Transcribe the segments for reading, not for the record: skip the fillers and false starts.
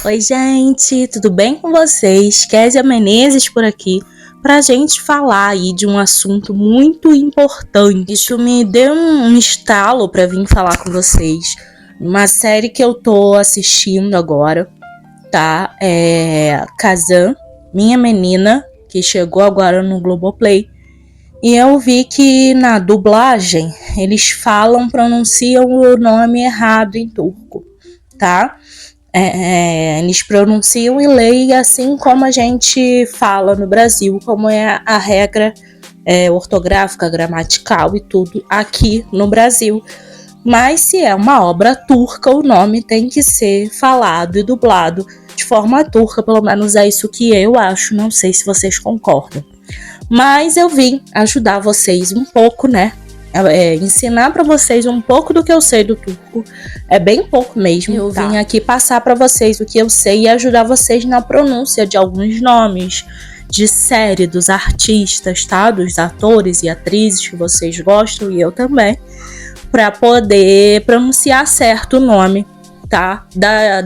Oi, gente, tudo bem com vocês? Kézia Menezes por aqui, pra gente falar aí de um assunto muito importante. Isso me deu um estalo pra vir falar com vocês. Uma série que eu tô assistindo agora, tá? É Kazan, Minha Menina, que chegou agora no Globoplay. E eu vi que na dublagem eles pronunciam o nome errado em turco, tá? Eles pronunciam e leem assim como a gente fala no Brasil, como é a regra ortográfica, gramatical e tudo aqui no Brasil. Mas se é uma obra turca, o nome tem que ser falado e dublado de forma turca, pelo menos é isso que eu acho, não sei se vocês concordam. Mas eu vim ajudar vocês um pouco, né? Ensinar para vocês um pouco do que eu sei do turco. É bem pouco mesmo. Eu vim aqui passar para vocês o que eu sei e ajudar vocês na pronúncia de alguns nomes de série, dos artistas, tá? Dos atores e atrizes que vocês gostam e eu também, para poder pronunciar certo o nome, tá?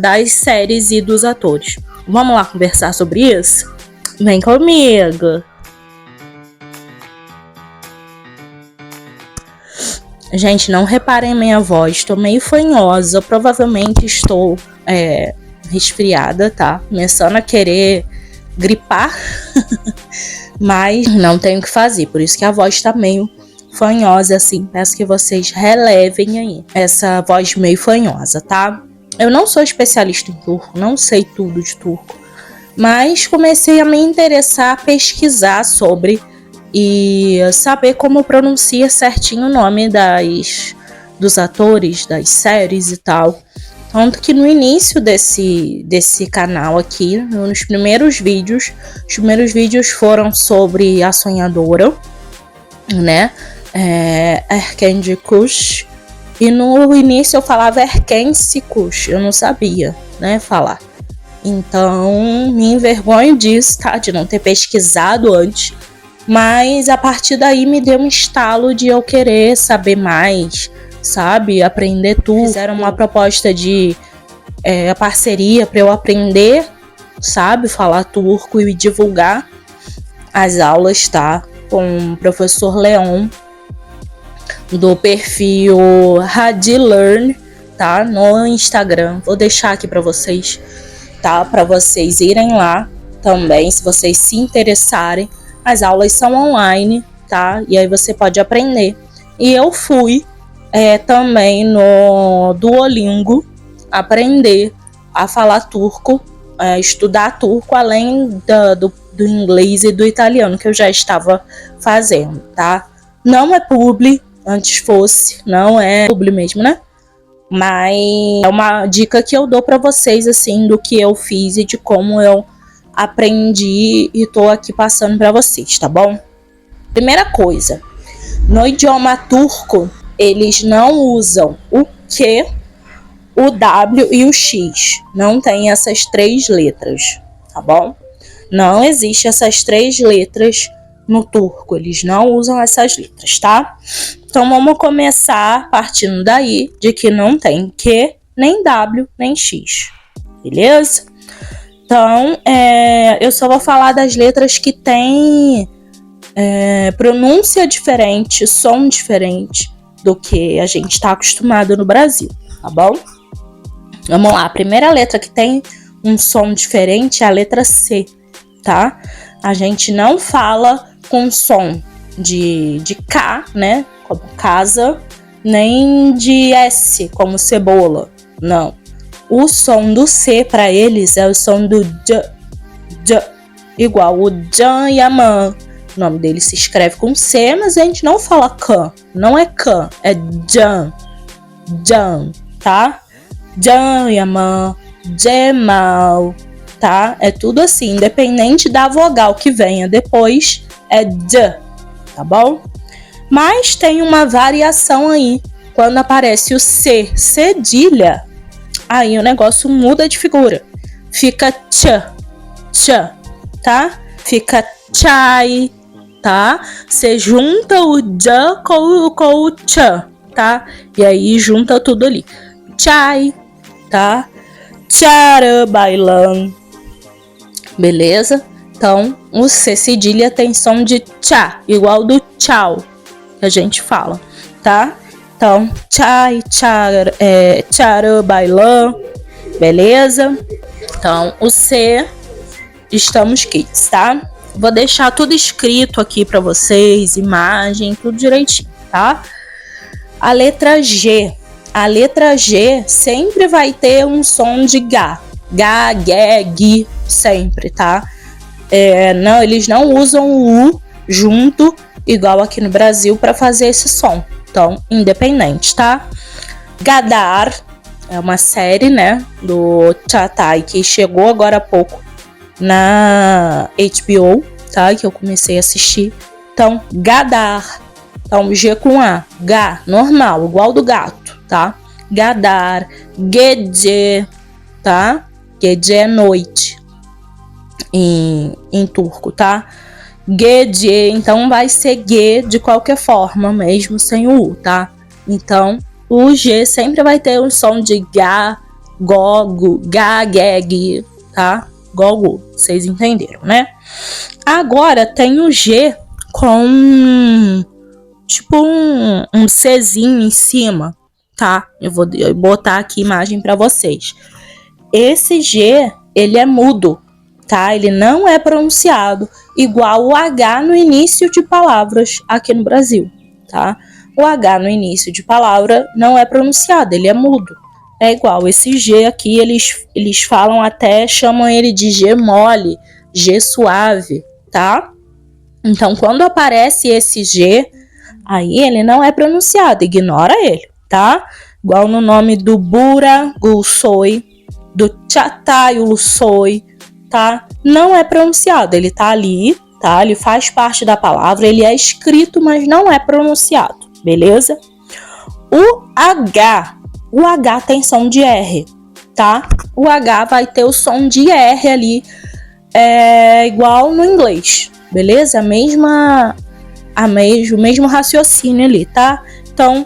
Das séries e dos atores. Vamos lá conversar sobre isso? Vem comigo! Gente, não reparem minha voz, estou meio fanhosa, provavelmente estou resfriada, tá? Começando a querer gripar, mas não tenho o que fazer, por isso que a voz tá meio fanhosa, assim. Peço que vocês relevem aí essa voz meio fanhosa, tá? Eu não sou especialista em turco, não sei tudo de turco, mas comecei a me interessar, a pesquisar sobre e saber como pronuncia certinho o nome dos atores, das séries e tal. Tanto que no início desse canal aqui, nos primeiros vídeos, os primeiros vídeos foram sobre A Sonhadora, né? Erkenci Kuş. E no início eu falava Erkenci Kuş, eu não sabia, né, falar. Então, me envergonho disso, tá? De não ter pesquisado antes. Mas a partir daí me deu um estalo de eu querer saber mais, sabe? Aprender tudo. Fizeram uma proposta de parceria para eu aprender, sabe? Falar turco e divulgar as aulas, tá? Com o professor Leon, do perfil HadiLearn, tá? No Instagram. Vou deixar aqui para vocês, tá? Para vocês irem lá também, se vocês se interessarem. As aulas são online, tá? E aí você pode aprender. E eu fui também no Duolingo aprender a falar turco, estudar turco, além do inglês e do italiano que eu já estava fazendo, tá? Não é publi, antes fosse, não é publi mesmo, né? Mas é uma dica que eu dou para vocês, assim, do que eu fiz e de como eu aprendi e tô aqui passando para vocês, tá bom? Primeira coisa, no idioma turco, eles não usam o Q, o W e o X. Não tem essas três letras, tá bom? Não existe essas três letras no turco, eles não usam essas letras, tá? Então vamos começar partindo daí, de que não tem Q, nem W, nem X, beleza? Então, eu só vou falar das letras que tem pronúncia diferente, som diferente do que a gente está acostumado no Brasil, tá bom? Vamos lá, a primeira letra que tem um som diferente é a letra C, tá? A gente não fala com som de K, né? Como casa, nem de S, como cebola, não. O som do C para eles é o som do J, igual o Jan e a Man. O nome dele se escreve com C, mas a gente não fala K. Não é K, é Jan, tá? Jan e a Man, Jamal, tá? É tudo assim, independente da vogal que venha depois, é J, tá bom? Mas tem uma variação aí. Quando aparece o C cedilha, aí o negócio muda de figura. Fica tch, tá? Fica chai, tá? Você junta o j com o tch, tá? E aí junta tudo ali. Chai, tá? tchara bailan. Beleza? Então, o C cedilha tem som de tchá, igual do tchau, que a gente fala, tá? Então, tchai, tchara, tchara bailan. Beleza? Então, o C, estamos quites, tá? Vou deixar tudo escrito aqui para vocês, imagem, tudo direitinho, tá? A letra G. A letra G sempre vai ter um som de G. Gá, gué, gui, sempre, tá? Não, eles não usam o U junto, igual aqui no Brasil, para fazer esse som. Então, independente, tá? Gadar é uma série, né, do Chatai, que chegou agora há pouco na HBO, tá? Que eu comecei a assistir. Então, Gadar. Então, G com A. Gá, normal, igual do gato, tá? Gadar. Gece, tá? Gece é noite em turco, tá? Gece, então vai ser G de qualquer forma, mesmo sem o U, tá? Então, o G sempre vai ter um som de Gá, Gogo, Gá, Geg, tá? Gogo, vocês entenderam, né? Agora tem o G com tipo um Czinho em cima, tá? Eu vou botar aqui imagem para vocês. Esse G, ele é mudo, tá? Ele não é pronunciado, igual o H no início de palavras aqui no Brasil, tá? O H no início de palavra não é pronunciado, ele é mudo. É igual esse G aqui, eles falam até, chamam ele de G mole, G suave, tá? Então, quando aparece esse G, aí ele não é pronunciado, ignora ele, tá? Igual no nome do Bura Gulsoi, do Chatayulussoi, tá? Não é pronunciado, ele tá ali, tá? Ele faz parte da palavra, ele é escrito, mas não é pronunciado, beleza? O H tem som de R, tá? O H vai ter o som de R ali, igual no inglês, beleza? O mesmo raciocínio ali, tá? Então,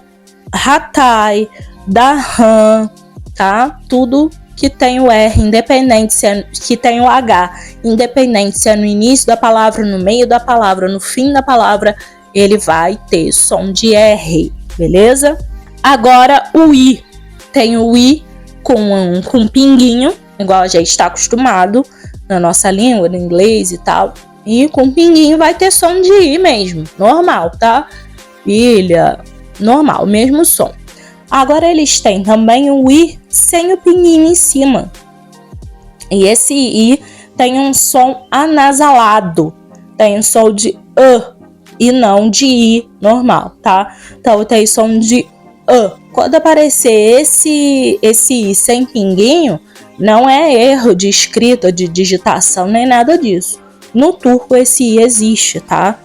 Hatai, Dahan, tá? Tudo que tem o R, independente se é, que tem o H, independente se é no início da palavra, no meio da palavra, no fim da palavra, ele vai ter som de R, beleza? Agora o I, tem o I com pinguinho, igual a gente está acostumado na nossa língua, no inglês e tal, e com pinguinho vai ter som de I mesmo, normal, tá? Ilha, normal, mesmo som. Agora eles têm também o I sem o pinguinho em cima. E esse I tem um som anasalado. Tem um som de e não de I normal, tá? Então tem som de Quando aparecer esse I sem pinguinho, não é erro de escrita, de digitação, nem nada disso. No turco esse I existe, tá?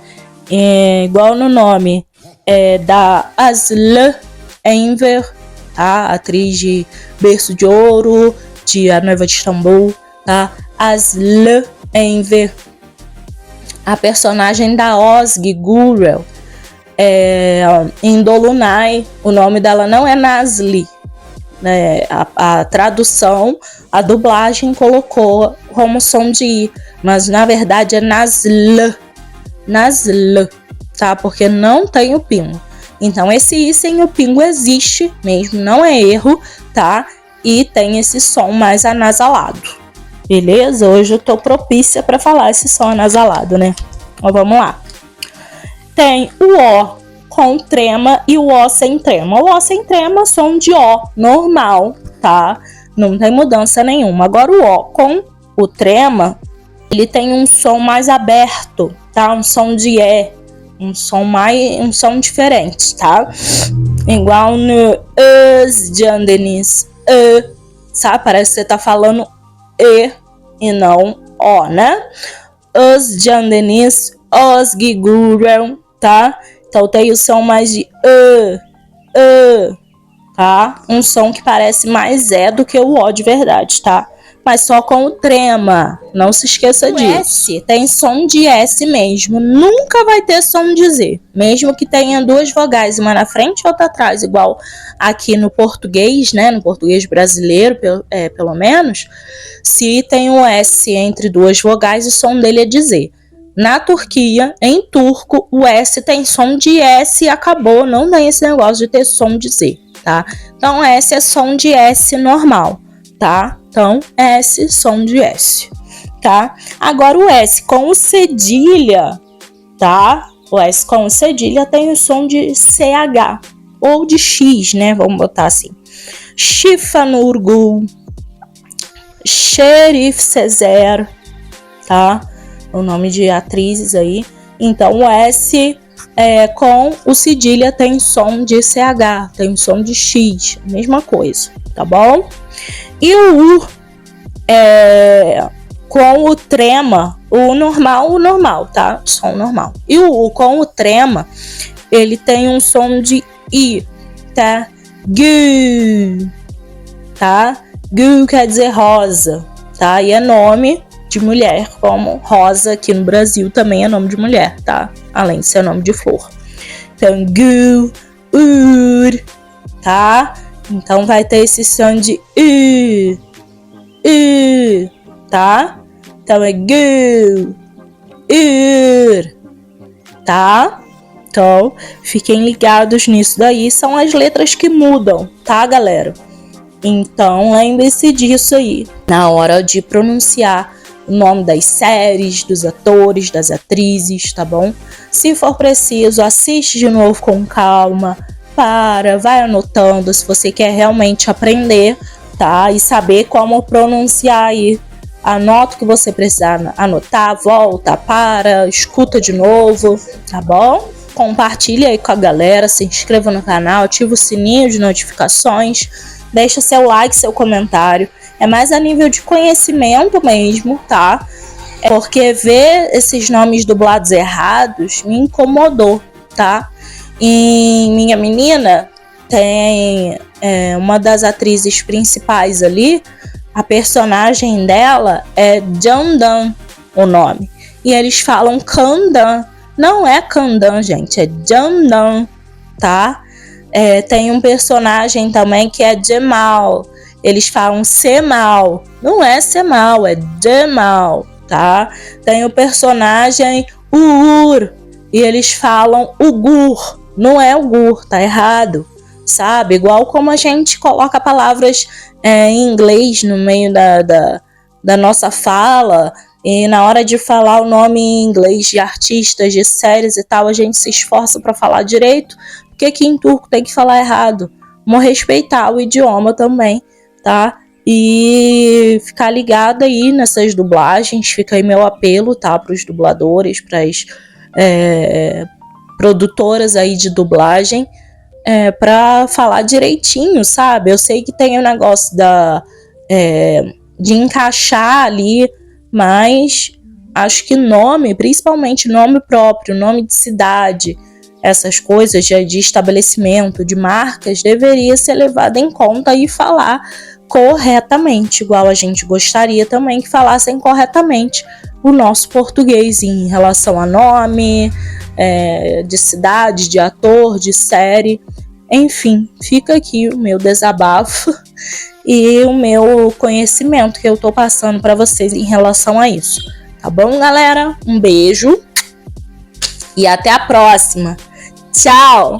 Igual no nome da Aslı Enver, tá? Atriz de Berço de Ouro, de A Noiva de Istambul, tá? Aslı Enver. A personagem da Özge Gürel, em Dolunay, o nome dela não é Nazlı, né? A tradução, a dublagem colocou como som de I, mas na verdade é Nazlı, tá? Porque não tem o pingo. Então esse I sem o pingo existe mesmo, não é erro, tá? E tem esse som mais anasalado, beleza? Hoje eu tô propícia para falar esse som anasalado, né? Então vamos lá. Tem o O com trema e o O sem trema. O O sem trema, som de O normal, tá? Não tem mudança nenhuma. Agora o O com o trema, ele tem um som mais aberto, tá? Um som de E, um som diferente, tá? Igual no Özcandenis, sabe? Parece que você tá falando e não O, né? Özcandenis, Özge Gürel, tá? Então tem o som mais de tá? Um som que parece mais do que o O de verdade, tá? mas só com o trema. Não se esqueça disso. S tem som de S mesmo. Nunca vai ter som de Z. Mesmo que tenha duas vogais, uma na frente e outra atrás, igual aqui no português, né? No português brasileiro, pelo menos. Se tem um S entre duas vogais, o som dele é de Z. Na Turquia, em turco, o S tem som de S e acabou. Não tem esse negócio de ter som de Z, tá? Então, S é som de S normal, tá? Então, S, som de S, tá? Agora, o S com o cedilha, tá? O S com o cedilha tem o som de CH ou de X, né? Vamos botar assim. Shifanurgul, Şerif Sezer, tá? O nome de atrizes aí. Então, o S com o cedilha tem som de CH, tem som de X, mesma coisa, tá bom? E o U com o trema, o normal, tá? Som normal. E o U com o trema, ele tem um som de I, tá? Gu, tá? Gu quer dizer rosa, tá? E é nome de mulher, como rosa aqui no Brasil também é nome de mulher, tá? Além de ser nome de flor. Então, gu, ur, tá? Então, vai ter esse som de tá? Então, é gu, ur, tá? Então, fiquem ligados nisso daí. São as letras que mudam, tá, galera? Então, lembre-se disso aí, na hora de pronunciar o nome das séries, dos atores, das atrizes, tá bom? Se for preciso, assiste de novo com calma, vai anotando se você quer realmente aprender, tá? E saber como pronunciar aí. Anota o que você precisar anotar, volta, escuta de novo, tá bom? Compartilha aí com a galera, se inscreva no canal, ativa o sininho de notificações, deixa seu like, seu comentário. É mais a nível de conhecimento mesmo, tá? Porque ver esses nomes dublados errados me incomodou, tá? E Minha Menina tem uma das atrizes principais ali, a personagem dela é Candan, o nome. E eles falam Candan. Não é Candan, gente, é Candan, tá? Tem um personagem também que é Cemal. Eles falam Cemal. Não é Cemal, é Cemal, tá? Tem o personagem Uğur. E eles falam Ugur. Não é Ugur, tá errado, sabe? Igual como a gente coloca palavras em inglês no meio da nossa fala. E na hora de falar o nome em inglês de artistas, de séries e tal, a gente se esforça para falar direito. Porque aqui em turco tem que falar errado. Vamos respeitar o idioma também, tá? E ficar ligado aí nessas dublagens. Fica aí meu apelo, tá? Para os dubladores, para as produtoras aí de dublagem, para falar direitinho, sabe? Eu sei que tem o negócio de encaixar ali, mas acho que nome, principalmente nome próprio, nome de cidade, essas coisas de estabelecimento, de marcas, deveria ser levado em conta e falar corretamente, igual a gente gostaria também que falassem corretamente o nosso português em relação a nome, de cidade, de ator, de série. Enfim, fica aqui o meu desabafo e o meu conhecimento que eu tô passando para vocês em relação a isso. Tá bom, galera? Um beijo e até a próxima. Tchau!